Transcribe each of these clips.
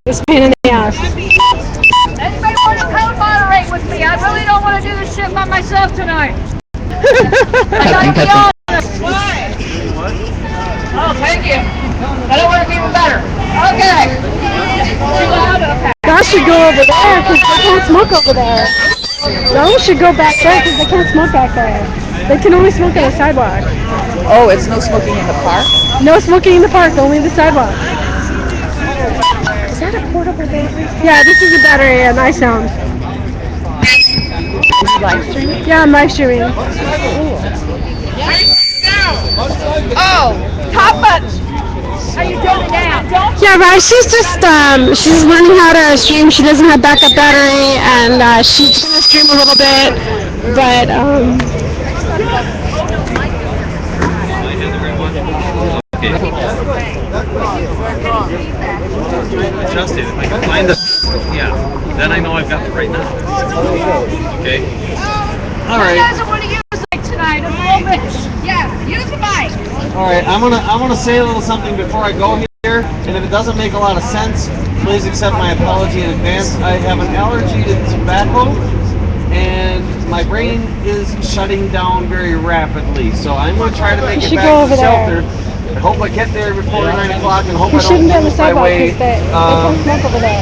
This pain in the ass. Anybody want to co-moderate with me? I really don't want to do this shit by myself tonight. I gotta be honest. Why? Oh, thank you. I don't want to be even better. Okay. Too loud? Okay. Y'all should go over there because they can't smoke over there. Y'all should go back there because they can't smoke back there. They can only smoke on the sidewalk. Oh, it's no smoking in the park? No smoking in the park, only the sidewalk. Is that a portable battery? Yeah, this is a battery and I sound. Are you live streaming? Yeah, I'm live streaming. Oh, top button. How you doing now? Don't Yeah, right. She's just she's learning how to stream. She doesn't have backup battery, and she's gonna stream a little bit, but Adjust it. If I can find the, yeah, then I know I've got the right number. Okay. All You right. guys want to use like tonight a little bit? Yeah, use the mic. All right. I'm gonna say a little something before I go here, and if it doesn't make a lot of sense, please accept my apology in advance. I have an allergy to tobacco, and my brain is shutting down very rapidly. So I'm gonna try to make it back to the shelter. I hope I get there before 9 o'clock, and hope you I don't shouldn't be on the lose my sidewalk way. because they can't smoke over there.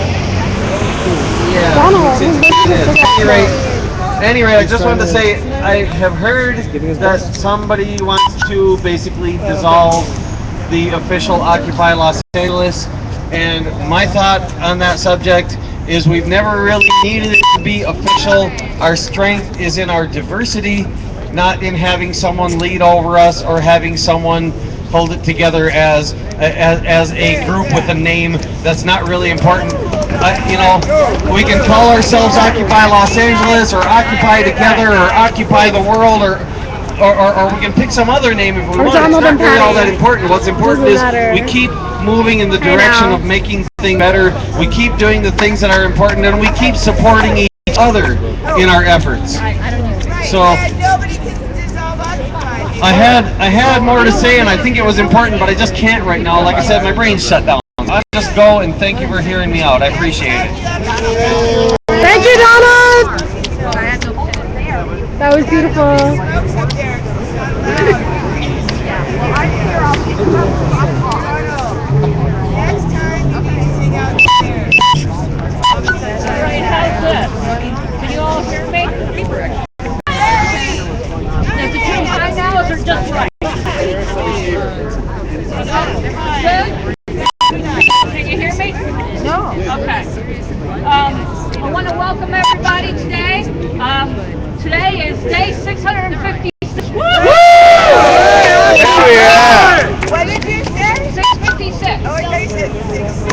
Yeah. Donald, Anyway, I just wanted to say I have heard that somebody wants to basically dissolve the official Occupy Los Angeles, and my thought on that subject is we've never really needed it to be official. Our strength is in our diversity, not in having someone lead over us or having someone hold it together as a group with a name that's not really important. You know, we can call ourselves Occupy Los Angeles or Occupy Together or Occupy the World or we can pick some other name if we want. It's not really all that important. What's important is we keep moving in the direction of making things better. We keep doing the things that are important, and we keep supporting each other in our efforts. So I had more to say, and I think it was important, but I just can't right now. Like I said, my brain's shut down. I'll just go, and thank you for hearing me out. I appreciate it. Thank you, Donald. That was beautiful. Can you all hear me? Is it too high now, or is it just right? Good? Can you hear me? No. Okay. I want to welcome everybody today. Today is day 656. Woo! Yeah. What did you say? 656. Oh, I said 6.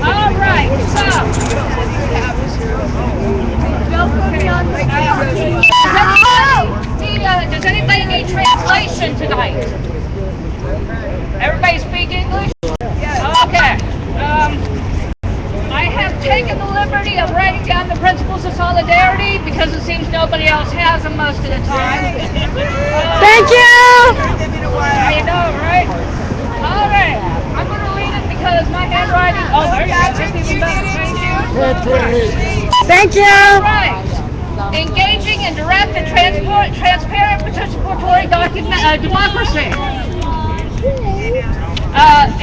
All right, so does anybody need translation tonight? Everybody speak English? Okay. I have taken the liberty of writing down the principles of solidarity because it seems nobody else has them most of the time. Thank you. I know, right? All right. I'm going to read it because my handwriting. Oh, there you go. Just even better. Thank you. Thank you. All right. Engaging in direct and transparent participatory democracy.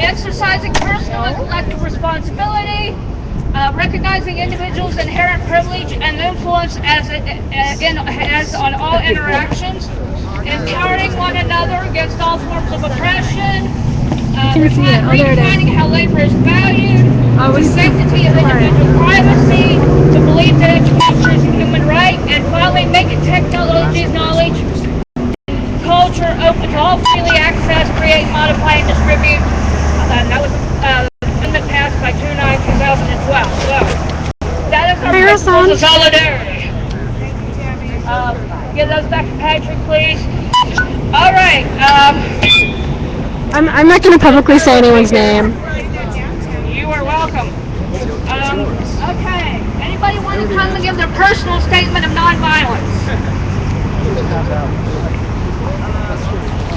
Exercising personal and collective responsibility. Recognizing individuals' inherent privilege and influence as on all interactions. Empowering one another against all forms of oppression. Redefining how labor is valued. The sanctity of individual privacy. The belief that education is a human right. And finally, making technology's knowledge culture open to all freely access, create, modify, and distribute. That was amendment passed by 2/9/2012. So that is our principles of solidarity. Give those back to Patrick, please. All right. I'm not going to publicly say anyone's name. You are welcome. Okay. Anybody want to come and give their personal statement of nonviolence?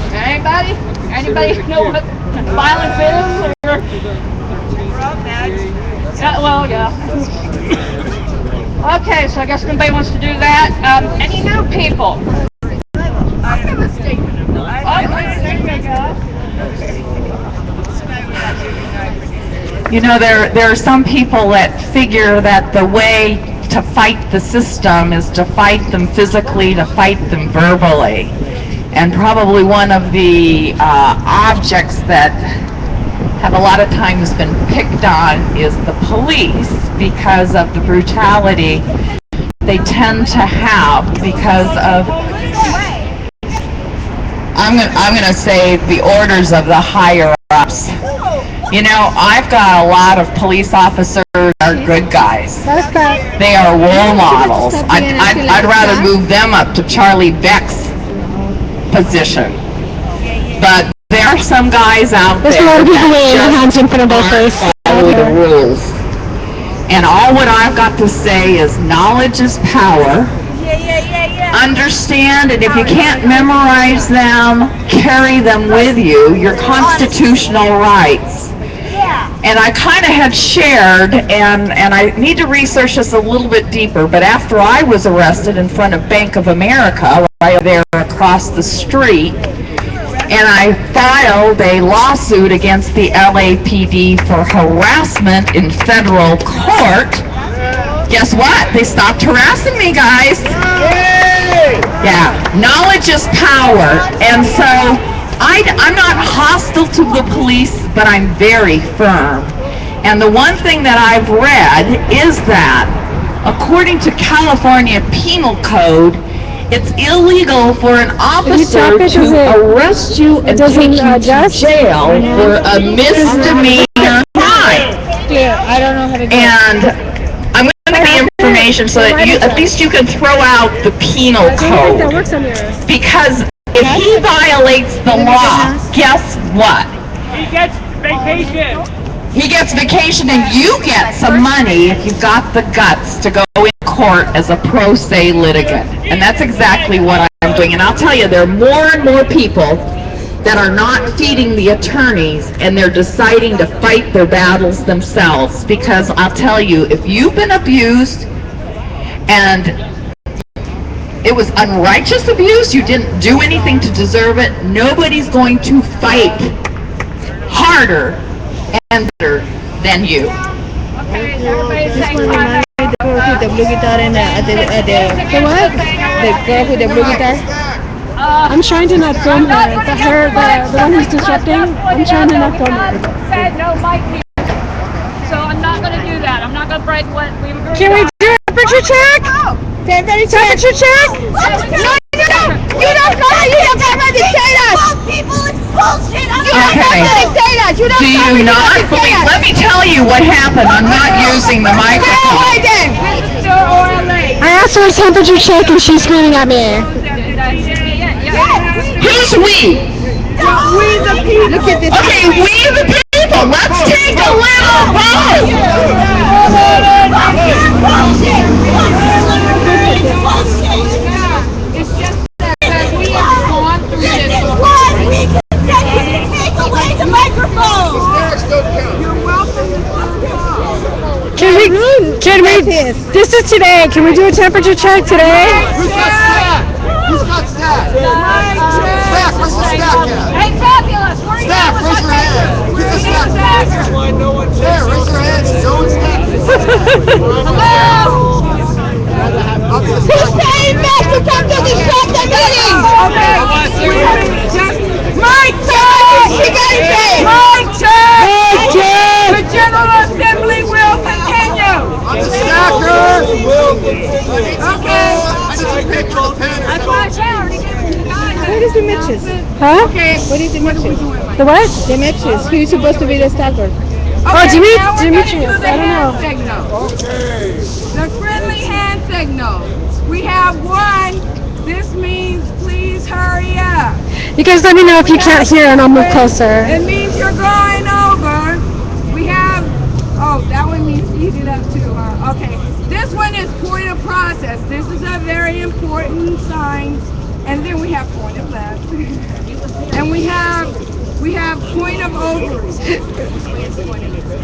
Okay. Anybody? Anybody know what violence is? Well, yeah. Okay, so I guess nobody wants to do that. Any new people? I have a statement. You know, there are some people that figure that the way to fight the system is to fight them physically, to fight them verbally. And probably one of the objects that have a lot of times been picked on is the police because of the brutality they tend to have because of, I'm gonna say, the orders of the higher ups. You know, I've got a lot of police officers that are good guys. They are role models. I'd rather move them up to Charlie Beck's position. But there are some guys out there that just aren't follow the rules. And all what I've got to say is knowledge is power. Understand, and if you can't memorize them, carry them with you, your constitutional rights. And I kind of had shared, and I need to research this a little bit deeper, but after I was arrested in front of Bank of America, right there across the street, and I filed a lawsuit against the LAPD for harassment in federal court, guess what? They stopped harassing me, guys. Yeah, knowledge is power, and so I'm not hostile to the police, but I'm very firm. And the one thing that I've read is that, according to California Penal Code, it's illegal for an officer to arrest you and take you to jail for a misdemeanor crime. I don't know how to do And I'm going to give you information so that at least you can throw out the penal code. that works on yours. Because if he violates the law, guess what? He gets vacation. He gets vacation, and you get some money if you've got the guts to go in court as a pro se litigant. And that's exactly what I'm doing. And I'll tell you, there are more and more people that are not feeding the attorneys, and they're deciding to fight their battles themselves. Because I'll tell you, if you've been abused and it was unrighteous abuse, you didn't do anything to deserve it, nobody's going to fight harder and better than you. Okay, is everybody saying time? The blue guitar and the what? The girl with the blue guitar? I'm trying to not film her. The one who's disrupting. I'm trying to not film her. Said no mic here. So I'm not going to do that. I'm not going to break what we agreed on. Can we do a temperature check? Temperature check? No. You don't know. You don't have to dictate us. People, it's bullshit. Okay. Do you not believe? Let me tell you what happened. I'm not using the microphone. I asked her a temperature check and she's screaming at me. Who's we? We the people. Look at this. Okay, we the people. Let's take a little vote. It's just that we have gone through this. This is why we can take away the microphone. You're welcome to Can we, this is today. Can we do a temperature check today? Who's got staff? Staff, where's the staff at? Hey, Fabulous, where are you? Staff, raise your hand. Get the staff. There, raise your hands. No one's Hello? Who's saying this to come to disrupt the meeting? Mike check! She got it said. Mike check! Mike check! The General Assembly will continue. I'm the stacker. Okay. I need a picture of the pen. That's why I already given you guys. What is the Mitches? Huh? Okay. What is the Mitches? The what? The Mitches. Who's supposed to be the staffer? Okay, Jimmy? now we're Jimmy gonna do Cheers. the I don't hand know. signal. Okay. The friendly hand signal. We have one. This means please hurry up. You guys let me know if you can't hear and I'll move closer. It means you're going over. We have, that one means eat it up too, huh? Okay. This one is point of process. This is a very important sign. And then we have point of left. And we have point of ovaries.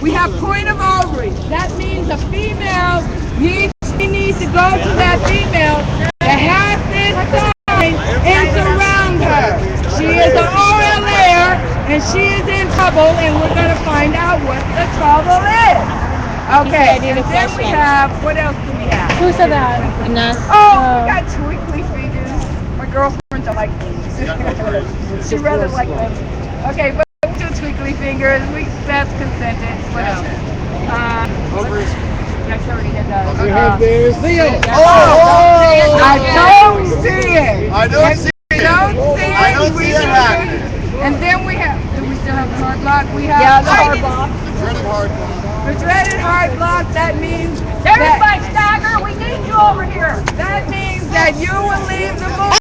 We have point of ovaries. That means a female needs to go to that female that has this sign is around her. She is an OLAga and she is in trouble, and we're going to find out what the trouble is. Okay, and then we have, what else do we have? Who said that? Oh, we got twinkly fingers. My girlfriend don't like these. She rather like them. Okay, but we do twinkly fingers. That's consented. What else? Ovaries. Yes, I already did that. We have this. I don't see it. I don't see it. I don't see it happening. And then we have, do we still have the hard block? We have the hard block. The dreaded hard block, that means There's my stagger. We need you over here. that means that you will leave the movement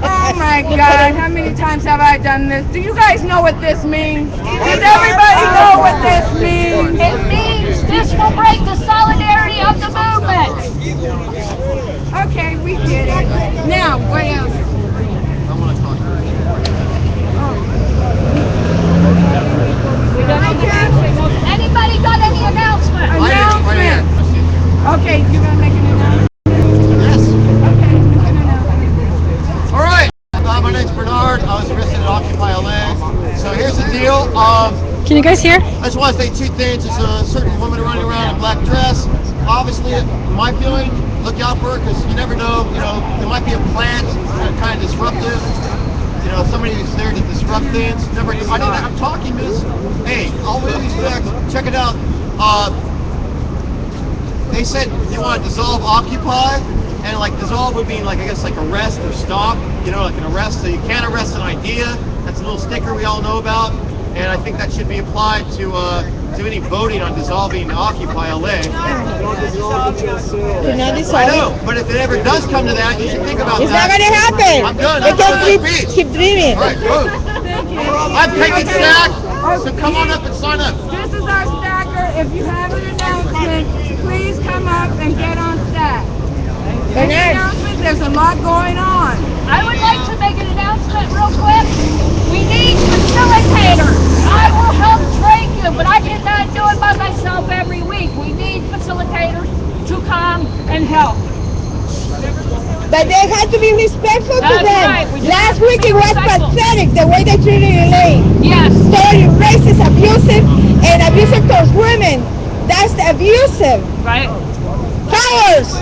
oh my God, how many times have I done this? Do you guys know what this means? Does everybody know what this means? It means this will break the solidarity of the movement. Okay, we get it. Now, what else? Anybody got any announcements? Announcement. Okay, you're gonna make an announcement? Yes. Okay, make an announcement. All right. My name's Bernard. I was arrested at Occupy LA. So here's the deal. Can you guys hear? I just want to say two things. There's a certain woman running around in a black dress. Obviously, my feeling, look out for her because you never know. You know, there might be a plant kind of disruptive. You know, somebody who's there to disrupt things. Never. I'm talking, miss. Hey, all due respect, check it out. They said you want to dissolve Occupy, and like dissolve would mean like I guess like arrest or stop. You know, like an arrest. So you can't arrest an idea. That's a little sticker we all know about, and I think that should be applied to any voting on dissolving Occupy LA. I know, but if it ever does come to that, you should think about It's that. not gonna happen. I'm done. They I'm done can with speech. keep dreaming. All right, move. I'm taking stack, so come on up and sign up. This is our stacker. If you have an announcement, please come up and get on stack. Any announcement? There's a lot going on. I would like to make an announcement real quick. We need facilitators. I will help train you, but I cannot do it by myself every week. We need facilitators to come and help. But they had to be respectful to That's them. right. We just Last have to week be it was respectful. pathetic the way they treated Elaine. Yes. Totally racist, abusive, and abusive towards women. That's abusive. Right. Cowards.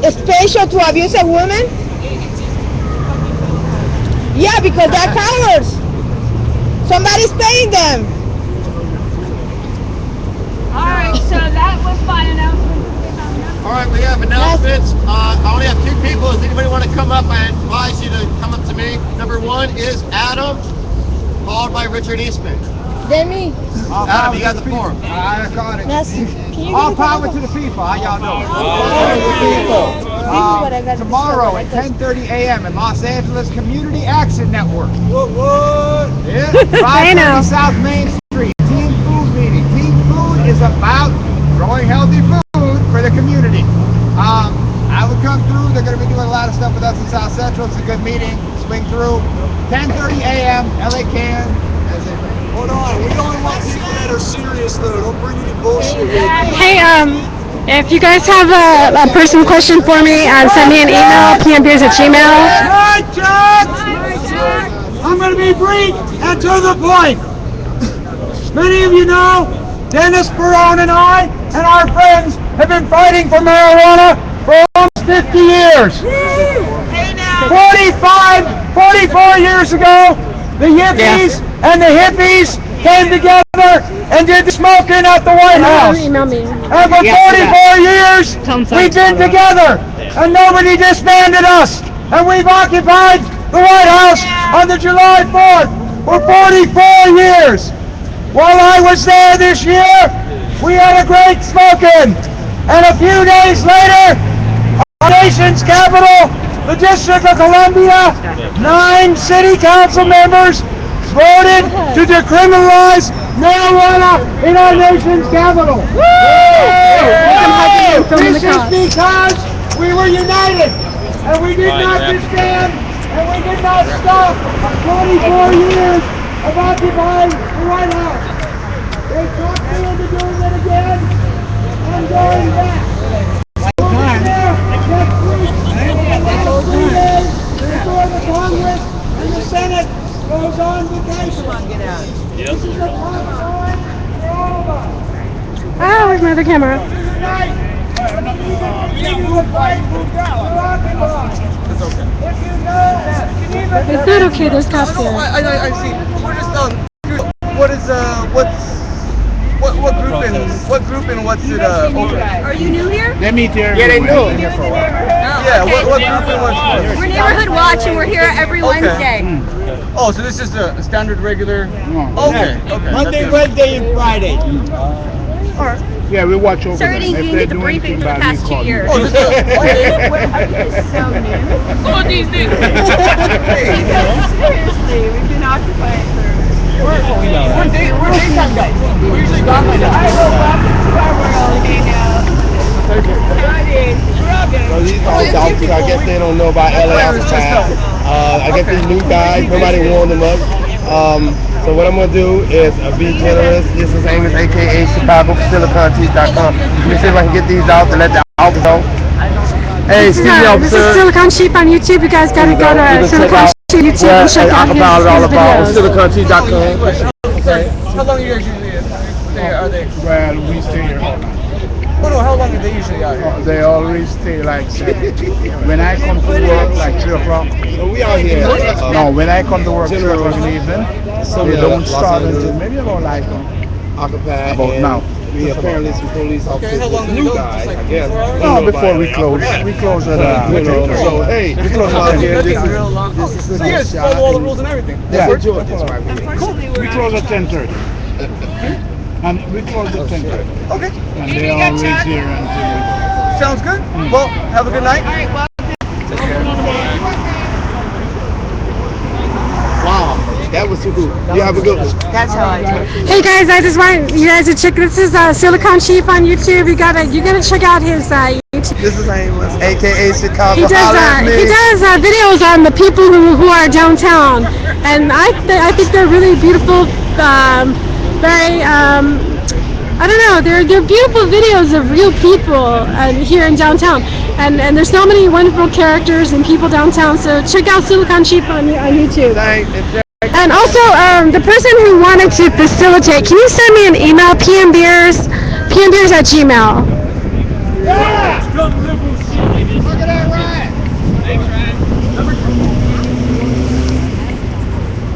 Special to abusive women? Yeah, because they're cowards. Somebody's paying them. All right. So that was my announcement. All right, we have announcements. I only have two people. Does anybody want to come up? I advise you to come up to me. Number one is Adam, followed by Richard Eastman. Then me. Adam, you got the floor. I got it. Can you All power to the people. How y'all doing? Tomorrow at 10:30 a.m. in Los Angeles Community Action Network. What? Yeah. 530 South Main Street. Team Food meeting. Team Food is about growing healthy food for the community. I would come through. They're going to be doing a lot of stuff with us in South Central. It's a good meeting. Swing through. 10:30 a.m. LA Can. Hold on, we only want people that are serious though. Don't bring any bullshit. Hey, if you guys have a personal question for me, send me an email, PMbeers@gmail. Hi, Jack! I'm going to be brief and to the point. Many of you know, Dennis Barone and I and our friends have been fighting for marijuana for almost 50 years. 44 years ago, the Yippies and the hippies came together and did the smoking at the White House. Email me. And for 44 years, we've been together, and nobody disbanded us. And we've occupied the White House on the July 4th for 44 years. While I was there this year, we had a great smoking. And a few days later, our nation's capital, the District of Columbia, 9 city council members voted to decriminalize marijuana in our nation's capital. This is because We were united, and we did not disband, and we did not stop 24 years of occupying the White House. They talked me into doing it again. I'm going back. We'll be there next week. That's all 3 days before the Congress and the Senate goes on vacation. This is a tough time for all of us. Oh, where's my other camera? It's not okay, there's cops here. I see. We're just what group and what's it over? Are you new here? They meet here. Yeah, they know. Yeah, what group and what's We're Neighborhood Watch and we're here every Wednesday. Oh, so this is just a standard regular. No. Okay. Monday, Wednesday, and Friday. Yeah, we watch over Sorry, them. you If didn't they're get the doing briefing anything for the bad, we past call 2 them. years. Oh, this is So new. Some of these things. Seriously, we've been occupying for... we're daytime guys. We're usually gone by now. So these old dogs, I guess they don't know about LA Occupy. I guess these new guys, nobody warned them up. So what I'm gonna do is be generous. This is Amos, aka Chicago, SiliconTeeth.com. Let me see if I can get these out to let the office know. Hey, This excuse me, is officer. Silicon Sheep on YouTube. You guys gotta go to Silicon Sheep YouTube and check out his videos. SiliconTeeth.com. How long are you guys usually are they? Well, we stay here all night. Oh no, how long are they usually out here? They always stay like, when I come to work like 3 o'clock. So we out here. No, when I come to work 3 o'clock in the evening, they don't start until maybe about like Occupy. about now. We apparently some police officers, how long do they new go? guys, Like I guess. 4 hours? No, before we close. We close at So hey, we close out here. This is So you guys follow all the rules and everything. Yeah. We're doing this right here. We close at 10:30. And we close at 10:30. Okay. And they are always here until Sounds good. Well, have a good night. Wow, that was too good. You have a good one. Hey guys, I just want you guys to check. This is Silicon Sheep on YouTube. You gotta check out his YouTube. This is Amos, aka Chicago. He does videos on the people who are downtown, and I think they're really beautiful. Very I don't know. They're beautiful videos of real people here in downtown, and there's so many wonderful characters and people downtown. So check out Silicon Sheep on YouTube. And also, the person who wanted to facilitate, can you send me an email? PMbeers@gmail. Yeah! Look at that Ryan. Thanks, Ryan.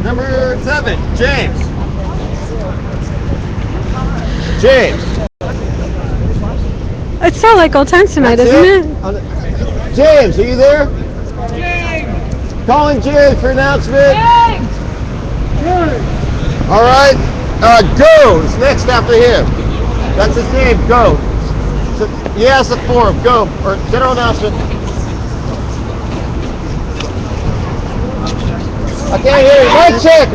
Number 7, James. James. It's so like old times tonight, isn't it? James, are you there? James. Calling James for announcement. James! All right. Go is next after him. That's his name. Go. So, yes, the forum. Go. Or general announcement. I can't hear you. Mic check.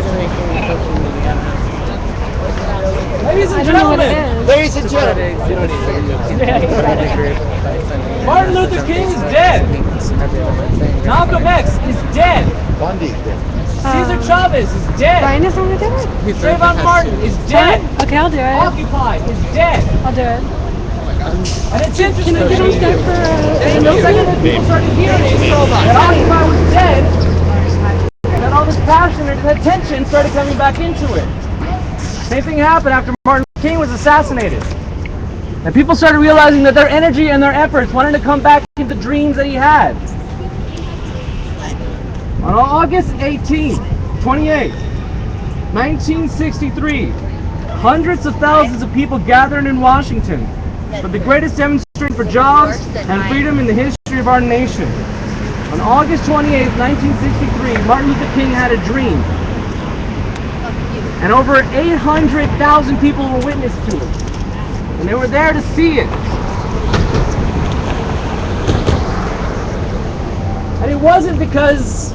Ladies and gentlemen, Ladies and gentlemen. Martin Luther King is dead. Malcolm X is dead. Cesar Chavez is dead. Brian is gonna do it. Trayvon Martin is dead. Okay, I'll do it. Occupy is dead. I'll do it. And it's interesting Can I get on step for the second that people started hearing that Occupy was dead, that all this passion and attention started coming back into it. Same thing happened after Martin Luther King was assassinated. And people started realizing that their energy and their efforts wanted to come back into the dreams that he had. On August 28th, 1963, hundreds of thousands of people gathered in Washington for the greatest demonstration for jobs and freedom in the history of our nation. On August 28th, 1963, Martin Luther King had a dream. And over 800,000 people were witness to it. And they were there to see it. And it wasn't because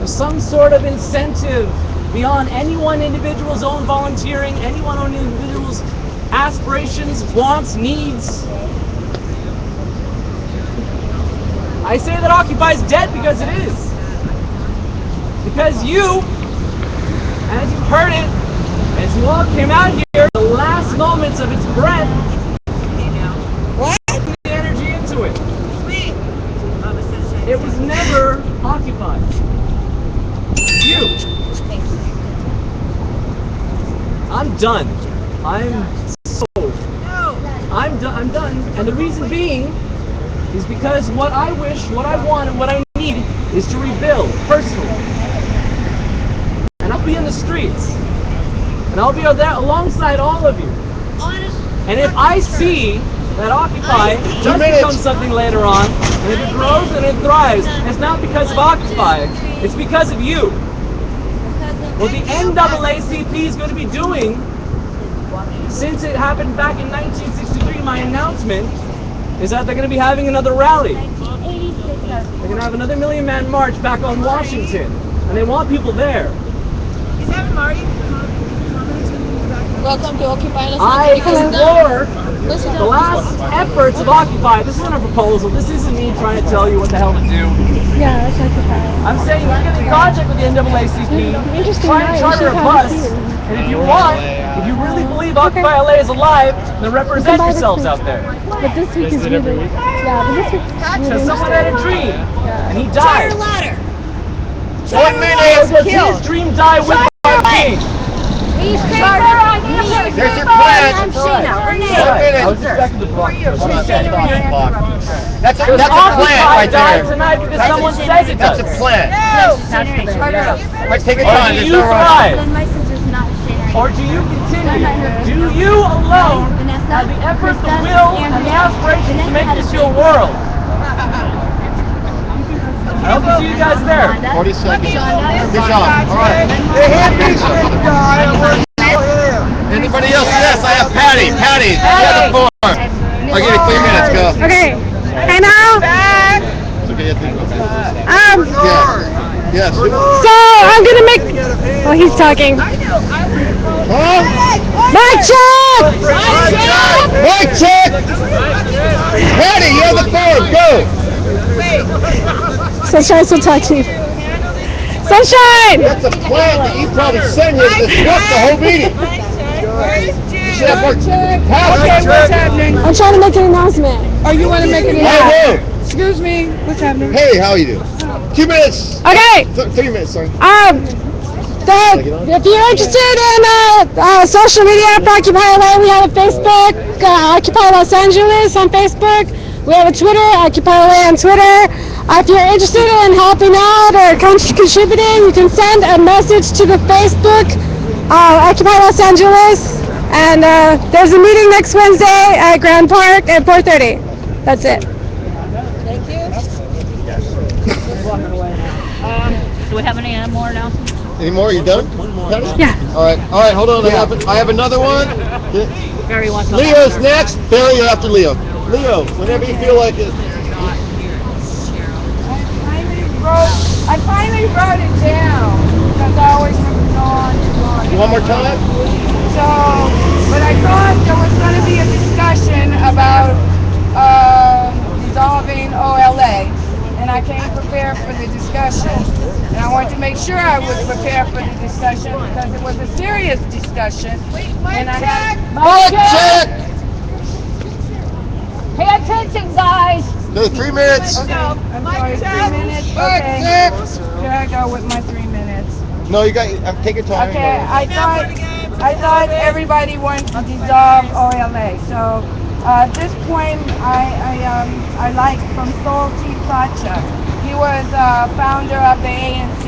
of some sort of incentive beyond any one individual's own volunteering, any one individual's aspirations, wants, needs. I say that Occupy is dead because it is. Because you, as you heard it, as you all came out here, the last moments of its breath, put the energy into it. It was never occupied. You. I'm done. I'm done. And the reason being is because what I wish, what I want, and what I need is to rebuild personally. And I'll be in the streets. And I'll be there alongside all of you. And if I see that Occupy does become something later on, and if it grows and it thrives, it's not because of Occupy, it's because of you. What the NAACP is going to be doing, since it happened back in 1963, my announcement, is that they're going to be having another rally. They're going to have another Million Man March back on Washington, and they want people there. Welcome to Occupy Los I Angeles. implore the last efforts of Occupy. This isn't a proposal. This isn't me trying to tell you what the hell to do. Yeah, that's Occupy. I'm saying you get in contact with the NAACP, Interesting try and night. charter a bus, and if you want, if you really believe Occupy LA is alive, then represent yourselves out there. But this week is really, yeah, but this week's really Because someone had a dream, and he died. 1 minute. Does his dream die with our king? There's your plan. I was expecting the block. That's a plan right died there. tonight because someone says it does. That's a plan. Right, take your Or time. do There's you no rush. thrive? Or do you continue? Do you alone have the effort, the will, and the aspiration to make this your world? I hope to see you guys there. 40 seconds. Good job. All right. Anybody else? Yes, I have Patty. Patty, you have the floor. I'll give you 3 minutes. Go. Okay. Hey now. It's okay, Yes. So I'm gonna make. Oh, he's talking. Huh? Mic check. Mic check. Patty, you have the floor. Go. Sunshine's still talking. Sunshine. That's a plan that you probably sent here to disrupt the whole meeting. You should have worked. Okay, what's happening? I'm trying to make an announcement. Oh, you want to make an Hey, announcement? Excuse me, what's happening? hey, how are you doing? 2 minutes. Okay. 3 minutes, sorry. If you're interested in social media for Occupy LA, we have a Facebook, Occupy Los Angeles on Facebook. We have a Twitter, Occupy LA on Twitter. If you're interested in helping out or contributing, you can send a message to the Facebook, Occupy Los Angeles. And there's a meeting next Wednesday at Grand Park at 4:30. That's it. Thank you. Do we have any more announcements? Any more? You done? Yeah. All right, hold on. I have another one. Barry wants to. Leo's next. Barry, you're after Leo. Leo, whenever you feel like it. I finally wrote it down because I always have gone. One more time? So, but I thought there was going to be a discussion about dissolving OLA, and I came prepared for the discussion. And I wanted to make sure I was prepared for the discussion because it was a serious discussion. And I had Mic check. Pay attention, guys. No, 3 minutes. Okay, I'm sorry, 3 minutes. Okay. Here I go with my 3 minutes. No, you got. Take your time. Okay, I thought everybody wanted to dissolve OLA. So at this point, I like from Sol T. Pacha. He was founder of the ANC,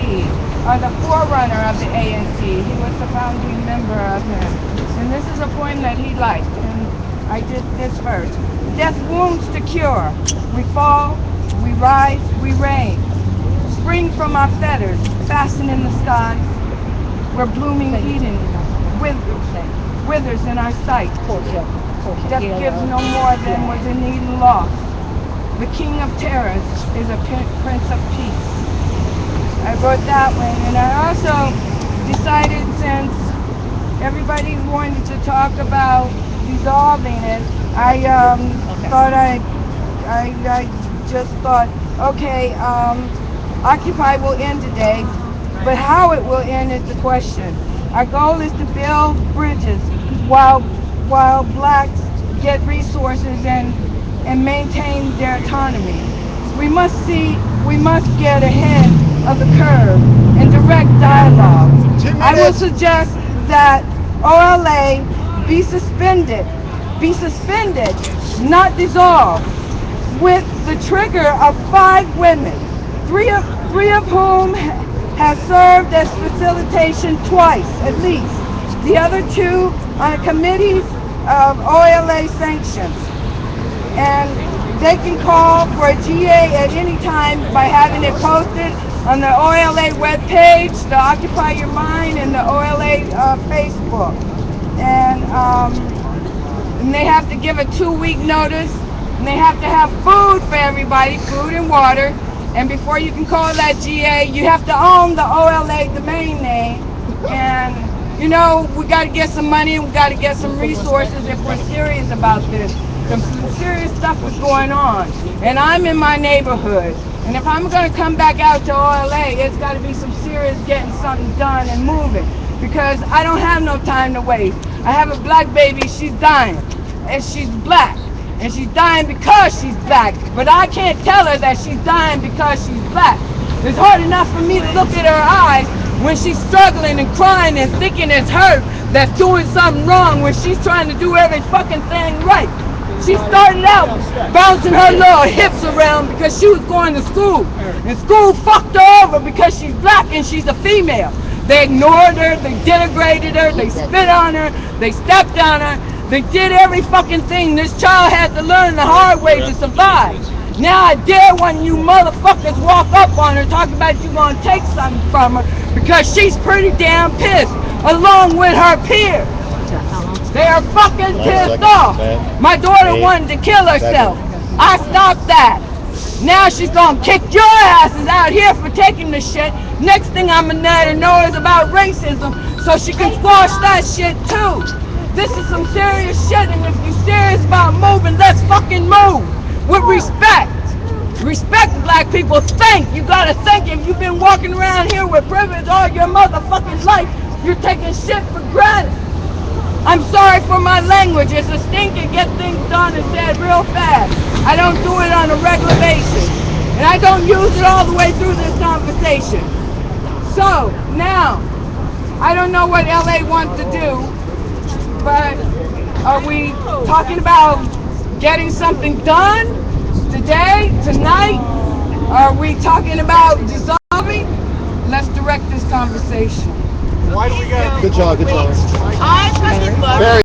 or the forerunner of the ANC. He was the founding member of him. And this is a poem that he liked, and I did this first. Death wounds to cure. We fall, we rise, we reign. Spring from our fetters, fasten in the sky. We're blooming Eden, withers in our sight. Death gives no more than was in Eden lost. The king of terrors is a prince of peace. I wrote that one, and I also decided, since everybody wanted to talk about dissolving it, I thought I'd just thought, okay, Occupy will end today, but how it will end is the question. Our goal is to build bridges while blacks get resources and maintain their autonomy. We must get ahead of the curve and direct dialogue. I will suggest that OLA be suspended, not dissolved, with the trigger of 5 women, three of whom have served as facilitation twice, at least. The other 2 on committees of OLA sanctions. And they can call for a GA at any time by having it posted on the OLA webpage, the Occupy Your Mind, and the OLA Facebook. And they have to give a 2-week notice, and they have to have food for everybody, food and water. And before you can call that GA, you have to own the OLA domain name. And you know, we got to get some money and we got to get some resources if we're serious about this. Some serious stuff is going on. And I'm in my neighborhood. And if I'm going to come back out to OLA, it's got to be some serious getting something done and moving. Because I don't have no time to waste. I have a black baby, she's dying. And she's black. And she's dying because she's black. But I can't tell her that she's dying because she's black. It's hard enough for me to look at her eyes when she's struggling and crying and thinking it's her that's doing something wrong when she's trying to do every fucking thing right. She started out bouncing her little hips around because she was going to school. And school fucked her over because she's black and she's a female. They ignored her, they denigrated her, they spit on her, they stepped on her, they did every fucking thing. This child had to learn the hard way to survive. Now I dare one of you motherfuckers walk up on her talking about you gonna take something from her because she's pretty damn pissed, along with her peers. They are fucking pissed off. My daughter wanted to kill herself. I stopped that. Now she's gonna kick your asses out here for taking the shit. Next thing I'm gonna let her know is about racism so she can squash that shit too. This is some serious shit, and if you're serious about moving, let's fucking move. With respect. Respect black people. Think. You gotta think. If you've been walking around here with privilege all your motherfucking life, you're taking shit for granted. I'm sorry for my language. It's a stinking get things done and said real fast. I don't do it on a regular basis. And I don't use it all the way through this conversation. So, now, I don't know what LA wants to do, but are we talking about getting something done today, tonight? Are we talking about dissolving? Let's direct this conversation. Why do we got? Good job. I personally love